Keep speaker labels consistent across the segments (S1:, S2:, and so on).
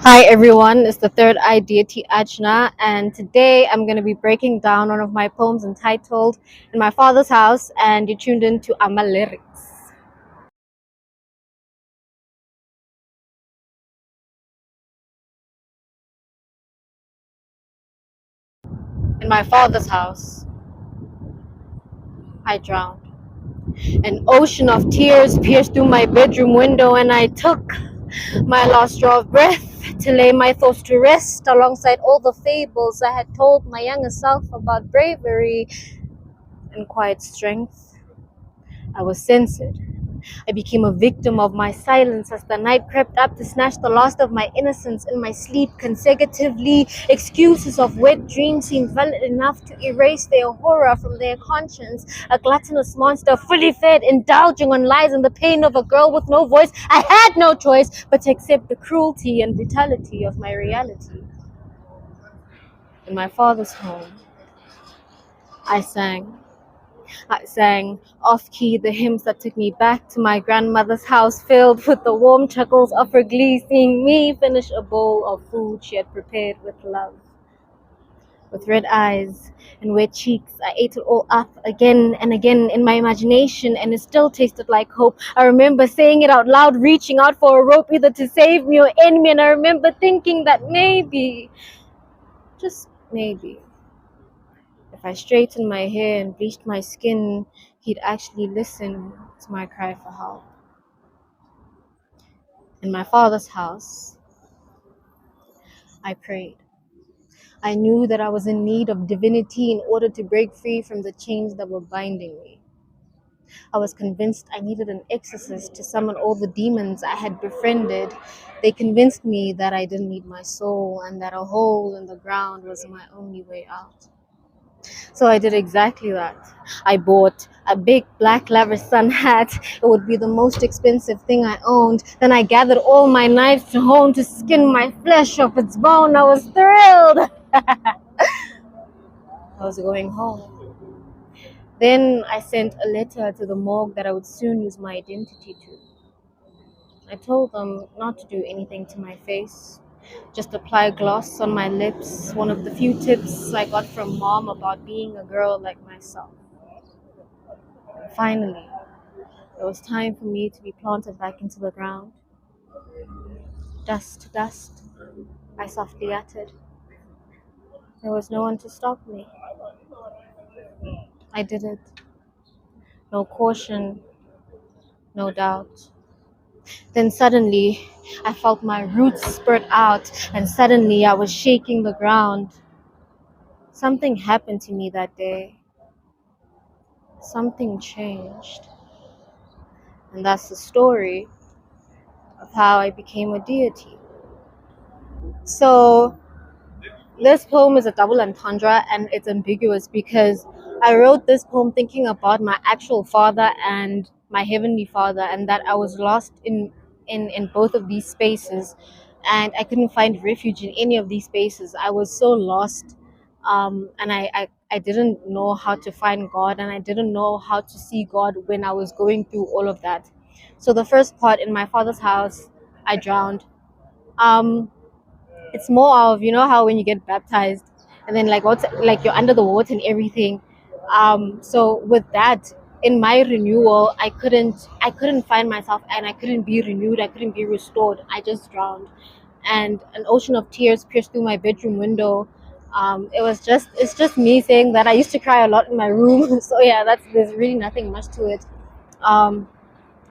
S1: Hi everyone, it's the third eye Deity Ajna, and today I'm going to be breaking down one of my poems entitled In My Father's House, and you're tuned in to Amalyrics. In my father's house, I drowned. An ocean of tears pierced through my bedroom window, and I took my last draw of breath to lay my thoughts to rest alongside all the fables I had told my younger self about bravery and quiet strength. I was censored. I became a victim of my silence as the night crept up to snatch the last of my innocence in my sleep consecutively. Excuses of wet dreams seemed valid enough to erase their horror from their conscience. A gluttonous monster, fully fed, indulging on lies and the pain of a girl with no voice. I had no choice but to accept the cruelty and brutality of my reality. In my father's home, I sang. I sang off key the hymns that took me back to my grandmother's house, filled with the warm chuckles of her glee, seeing me finish a bowl of food she had prepared with love. With red eyes and wet cheeks, I ate it all up again and again in my imagination, and it still tasted like hope. I remember saying it out loud, reaching out for a rope either to save me or end me, and I remember thinking that maybe, just maybe, if I straightened my hair and bleached my skin, he'd actually listen to my cry for help. In my father's house, I prayed. I knew that I was in need of divinity in order to break free from the chains that were binding me. I was convinced I needed an exorcist to summon all the demons I had befriended. They convinced me that I didn't need my soul and that a hole in the ground was my only way out. So I did exactly that. I bought a big black lavish sun hat. It would be the most expensive thing I owned. Then I gathered all my knives to hone to skin my flesh off its bone. I was thrilled. I was going home. Then I sent a letter to the morgue that I would soon lose my identity to. I told them not to do anything to my face, just apply gloss on my lips, one of the few tips I got from mom about being a girl like myself. Finally, it was time for me to be planted back into the ground. Dust to dust, I softly uttered. There was no one to stop me. I did it. No caution, no doubt. Then suddenly, I felt my roots spurt out, and suddenly I was shaking the ground. Something happened to me that day. Something changed. And that's the story of how I became a deity. So, this poem is a double entendre, and it's ambiguous because I wrote this poem thinking about my actual father and my heavenly father, and that I was lost in both of these spaces, and I couldn't find refuge in any of these spaces. I was so lost, and I didn't know how to find God, and I didn't know how to see God when I was going through all of that. So the first part, in my father's house, I drowned. Um, it's more of, you know how when you get baptized and then like what's like you're under the water and everything. So with that, in my renewal, I couldn't find myself, and I couldn't be renewed, I couldn't be restored. I just drowned, and an ocean of tears pierced through my bedroom window. It's just me saying that I used to cry a lot in my room. So yeah, that's there's really nothing much to it. um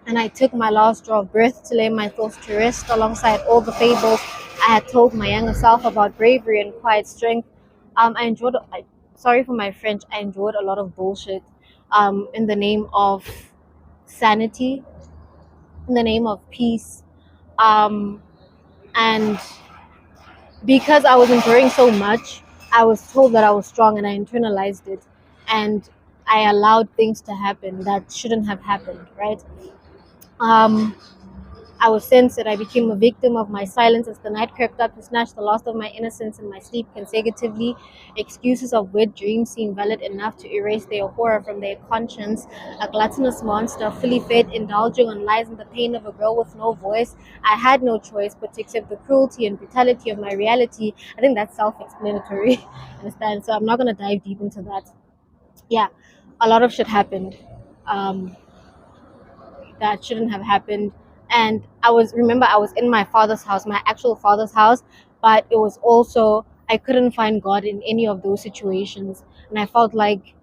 S1: and I took my last draw of breath to lay my thoughts to rest alongside all the fables I had told my younger self about bravery and quiet strength. Sorry for my French, I enjoyed a lot of bullshit in the name of sanity, in the name of peace. Um, and because I was enduring so much, I was told that I was strong, and I internalized it. And I allowed things to happen that shouldn't have happened, right? Um, I was censored. I became a victim of my silence as the night crept up to snatch the last of my innocence and my sleep consecutively. Excuses of wet dreams seemed valid enough to erase their horror from their conscience. A gluttonous monster, fully fed, indulging on lies and the pain of a girl with no voice. I had no choice but to accept the cruelty and brutality of my reality. I think that's self-explanatory. Understand? So I'm not gonna dive deep into that. Yeah, a lot of shit happened. Um, that shouldn't have happened. And I was in my father's house, my actual father's house, but it was also, I couldn't find God in any of those situations. And I felt like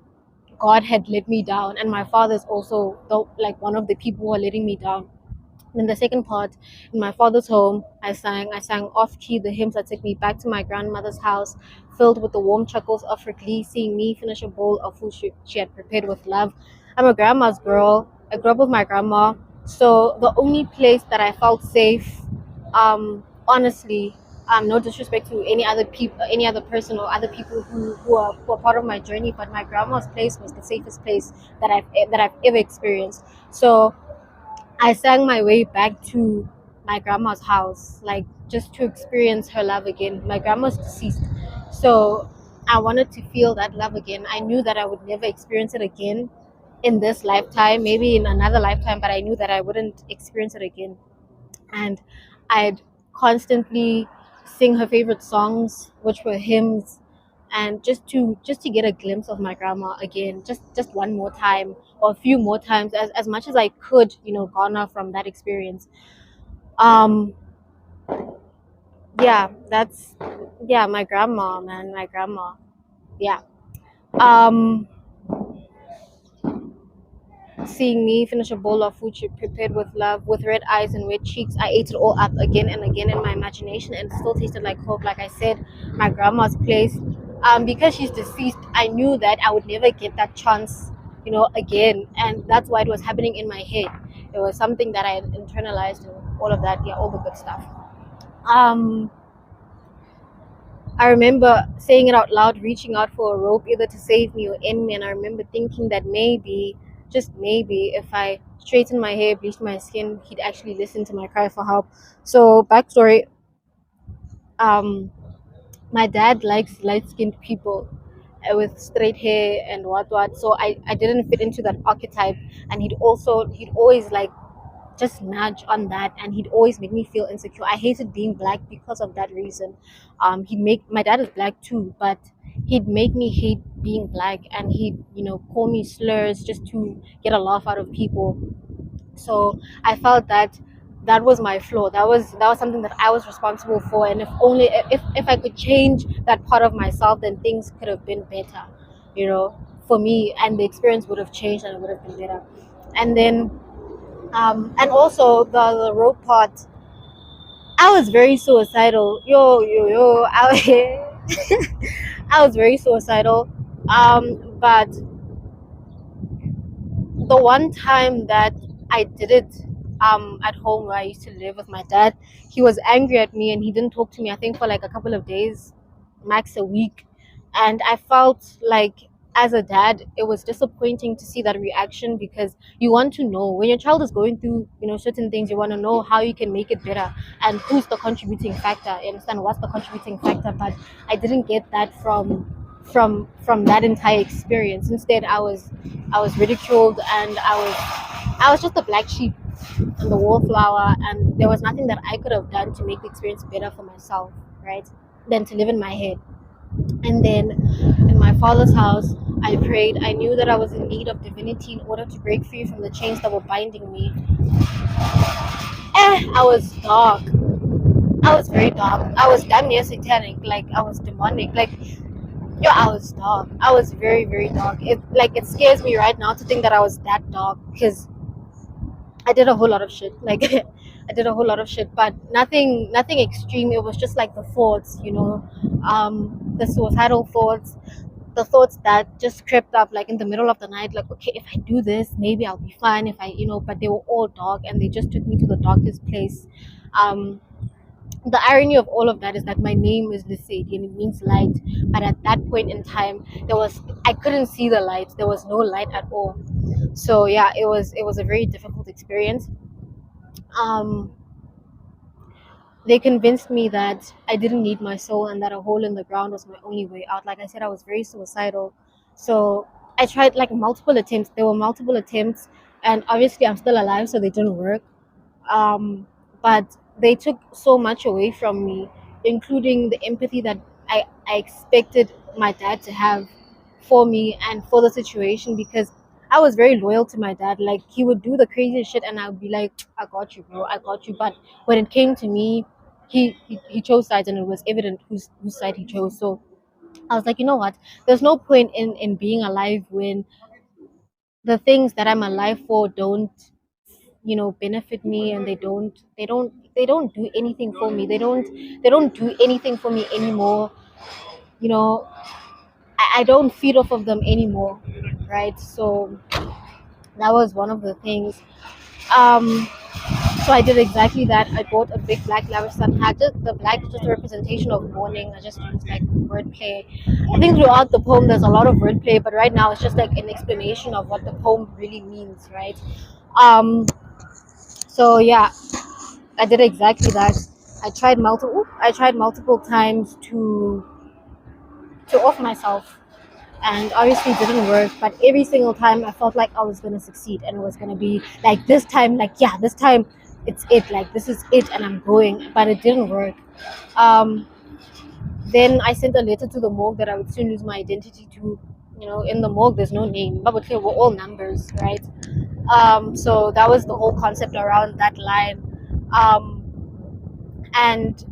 S1: God had let me down. And my father's also like one of the people who are letting me down. In the second part, in my father's home, I sang off key the hymns that took me back to my grandmother's house, filled with the warm chuckles of her glee, seeing me finish a bowl of food she had prepared with love. I'm a grandma's girl. I grew up with my grandma, so the only place that I felt safe, honestly, no disrespect to any other people, any other person or other people who are part of my journey, but my grandma's place was the safest place that I've ever experienced. So I sang my way back to my grandma's house, like just to experience her love again. My grandma's deceased, so I wanted to feel that love again. I knew that I would never experience it again in this lifetime, maybe in another lifetime, but I knew that I wouldn't experience it again. And I'd constantly sing her favorite songs, which were hymns, and just to get a glimpse of my grandma again, just one more time or a few more times, as much as I could, garner from that experience. Um, yeah, that's yeah, my grandma, man, my grandma. Yeah. Um, Seeing me finish a bowl of food she prepared with love, with red eyes and wet cheeks, I ate it all up again and again in my imagination, and it still tasted like hope. Like I said, my grandma's place. Because she's deceased, I knew that I would never get that chance, again, and that's why it was happening in my head. It was something that I had internalized and all of that. Yeah, all the good stuff. Um, I remember saying it out loud, reaching out for a rope either to save me or end me. And I remember thinking that maybe, just maybe, if I straightened my hair, bleached my skin, he'd actually listen to my cry for help. So, backstory, um, my dad likes light skinned people with straight hair and what. So, I didn't fit into that archetype. And he'd always like just nudge on that, and he'd always make me feel insecure. I hated being black because of that reason. He'd make My dad is black too, but he'd make me hate being black, and he'd call me slurs just to get a laugh out of people. So I felt that that was my flaw. That was something that I was responsible for, and if I could change that part of myself, then things could have been better, you know for me, and the experience would have changed and it would have been better. And then and also the rope part, I was very suicidal. I was very suicidal. But the one time that I did it at home where I used to live with my dad, he was angry at me and he didn't talk to me, I think, for like a couple of days, max a week. And I felt like, as a dad, it was disappointing to see that reaction, because you want to know when your child is going through, certain things, you want to know how you can make it better and who's the contributing factor. You understand what's the contributing factor, but I didn't get that from that entire experience. Instead, I was ridiculed, and I was just a black sheep and the wallflower, and there was nothing that I could have done to make the experience better for myself, right? Than to live in my head. And then in my father's house, I prayed. I knew that I was in need of divinity in order to break free from the chains that were binding me. I was dark. I was very dark. I was damn near satanic. Like, I was demonic. Like, I was dark. I was very, very dark. It scares me right now to think that I was that dark, because I did a whole lot of shit. Like, I did a whole lot of shit, but nothing extreme. It was just like the thoughts, the suicidal thoughts, the thoughts that just crept up like in the middle of the night. Like, okay, if I do this, maybe I'll be fine. If I, but they were all dark, and they just took me to the darkest place. Um, the irony of all of that is that my name is Lisade and it means light. But at that point in time, I couldn't see the light. There was no light at all. So yeah, it was a very difficult experience. Um, they convinced me that I didn't need my soul and that a hole in the ground was my only way out. Like I said, I was very suicidal. So I tried like multiple attempts. There were multiple attempts, and obviously I'm still alive, so they didn't work. um, but they took so much away from me, including the empathy that I expected my dad to have for me and for the situation, because I was very loyal to my dad. Like he would do the craziest shit and I would be like, I got you, bro, I got you. But when it came to me, he chose sides, and it was evident whose side he chose. So I was like, you know what? There's no point in being alive when the things that I'm alive for don't, benefit me, and they don't do anything for me. They don't do anything for me anymore. you know I don't feed off of them anymore, right? So that was one of the things. um so I did exactly that. I bought a big black lavish sun hat. Just the black is just a representation of mourning. I just used like wordplay. I think throughout the poem there's a lot of wordplay, but right now it's just like an explanation of what the poem really means, right? So yeah, I did exactly that. I tried multiple times to off myself, and obviously it didn't work. But every single time I felt like I was gonna succeed, and it was gonna be like this time, like yeah, this time it's it, like this is it, and I'm going. But it didn't work. Um, then I sent a letter to the morgue that I would soon lose my identity to. In the morgue there's no name, but we're all numbers, right? So that was the whole concept around that line. Um, and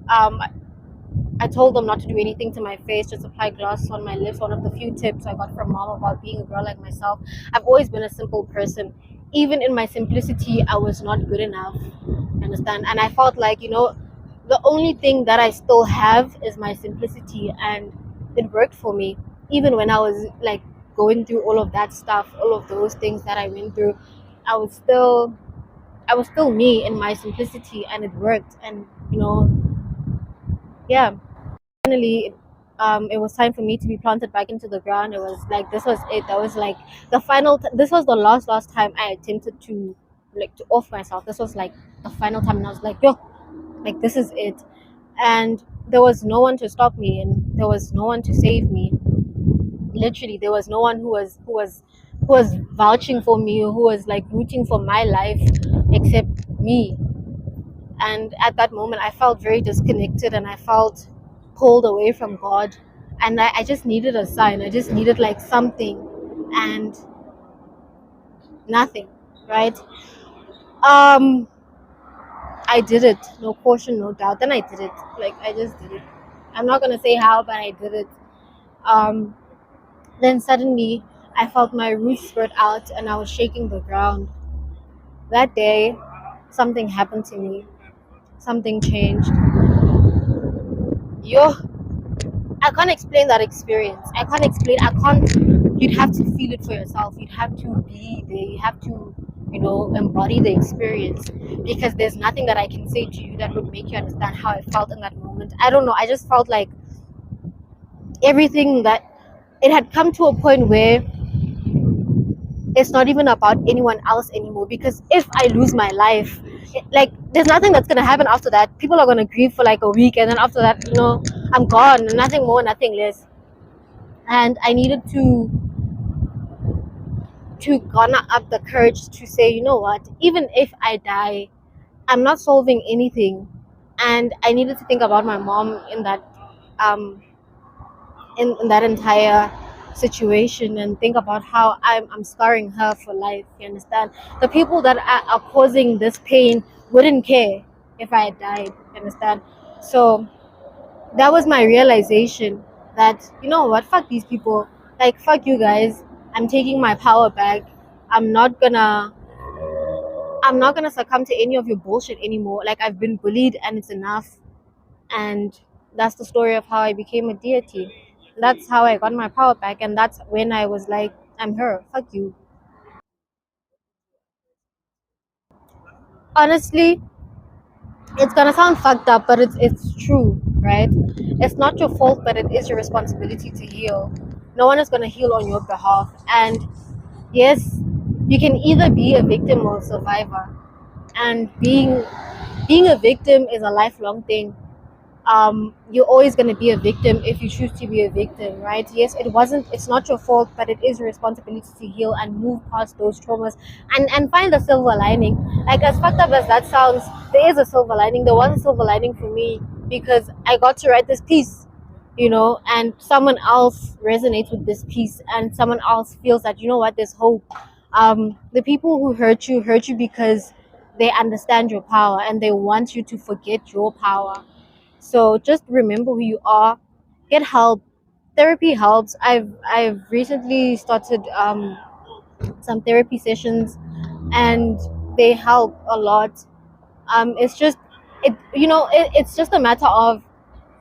S1: I told them not to do anything to my face, just apply gloss on my lips. One of the few tips I got from mom about being a girl like myself. I've always been a simple person. Even in my simplicity, I was not good enough. Understand? And I felt like, the only thing that I still have is my simplicity, and it worked for me. Even when I was like going through all of that stuff, all of those things that I went through, I was still I was still me in my simplicity, and it worked. And yeah, finally, it was time for me to be planted back into the ground. It was like this was it. That was like the final. This was the last time I attempted to off myself. This was like the final time, and I was like, yo, like this is it. And there was no one to stop me, and there was no one to save me. Literally, there was no one who was vouching for me, who was like rooting for my life, except me. And at that moment I felt very disconnected, and I felt pulled away from God. And I just needed a sign. I just needed like something, and nothing, right? um I did it, no caution, no doubt. Then I did it. Like I just did it. I'm not gonna say how, but I did it. um then suddenly I felt my roots spread out, and I was shaking the ground. That day something happened to me. Something changed. Yo, I can't explain that experience. I can't explain. I can't. You'd have to feel it for yourself. You'd have to be there. You have to, embody the experience, because there's nothing that I can say to you that would make you understand how I felt in that moment. I don't know. I just felt like everything that it had come to a point where it's not even about anyone else anymore. Because if I lose my life, like there's nothing that's gonna happen after that. People are gonna grieve for like a week, and then after that, I'm gone. Nothing more, nothing less. And I needed to garner up the courage to say, you know what, even if I die, I'm not solving anything. And I needed to think about my mom in that um in that entire situation, and think about how I'm scarring her for life. You understand? The people that are causing this pain wouldn't care if I had died. You understand? So that was my realization, that you know what, fuck these people. Like fuck you guys. I'm taking my power back. I'm not gonna i'm not gonna succumb to any of your bullshit anymore. Like I've been bullied, and it's enough. And that's the story of how I became a deity. That's how I got my power back, and that's when I was like, I'm her, fuck you. Honestly, it's gonna sound fucked up, but it's true, right? It's not your fault, but it is your responsibility to heal. No one is gonna heal on your behalf. And yes, you can either be a victim or a survivor. And being being a victim is a lifelong thing. You're always going to be a victim if you choose to be a victim, right? Yes, it's not your fault, but it is your responsibility to heal and move past those traumas, and find the silver lining. Like, as fucked up as that sounds, there is a silver lining. There was a silver lining for me because I got to write this piece, and someone else resonates with this piece, and someone else feels that, what, there's hope. The people who hurt you because they understand your power and they want you to forget your power. So just remember who you are. Get help. Therapy helps. I've recently started some therapy sessions, and they help a lot. It's just it's just a matter of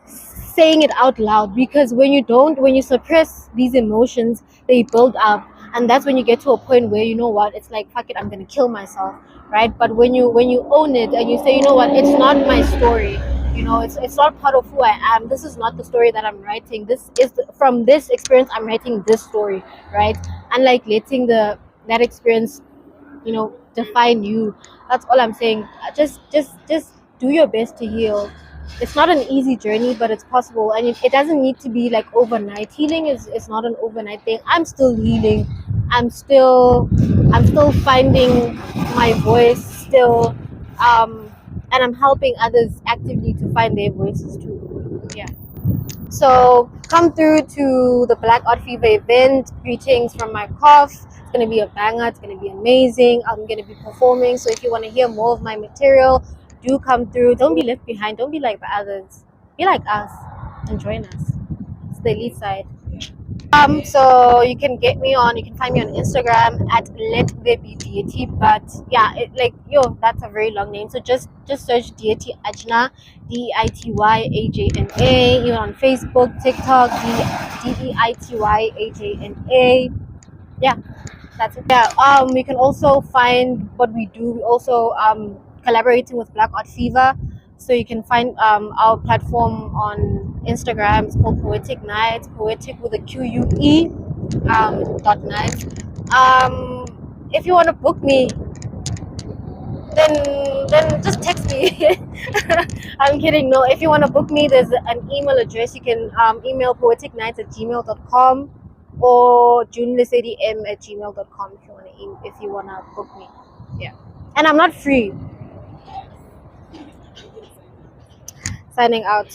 S1: saying it out loud, because when you suppress these emotions, they build up, and that's when you get to a point where, what, it's like, fuck it, I'm gonna kill myself, right? But when you own it and you say, what, it's not my story, it's not part of who I am. This is not the story that I'm writing. This is from this experience, I'm writing this story, right? And like letting the that experience, define you. That's all I'm saying. Just do your best to heal. It's not an easy journey, but it's possible, and it doesn't need to be like overnight. Healing is not an overnight thing. I'm still healing. I'm still finding my voice still, and I'm helping others actively to find their voices too. Yeah. So come through to the Black Art Fever event. Greetings from my cough. It's gonna be a banger. It's gonna be amazing. I'm gonna be performing. So if you want to hear more of my material, do come through. Don't be left behind. Don't be like the others. Be like us and join us. It's the elite side. So you can find me on Instagram at Let There Be Deity. But yeah, that's a very long name. So just search Deity Ajna, DeityAjna. Even on Facebook, TikTok, DeityAjna. Yeah, that's it. Yeah. We can also find what we do. We also collaborating with Black Art Fever. So you can find our platform on Instagram. It's called Poetic Nights. Poetic with a QUE .nights. If you want to book me, then just text me. I'm kidding. No, if you want to book me, there's an email address. You can email poeticnights@gmail.com or junelesedi@gmail.com if you want to book me. Yeah, and I'm not free. Signing out.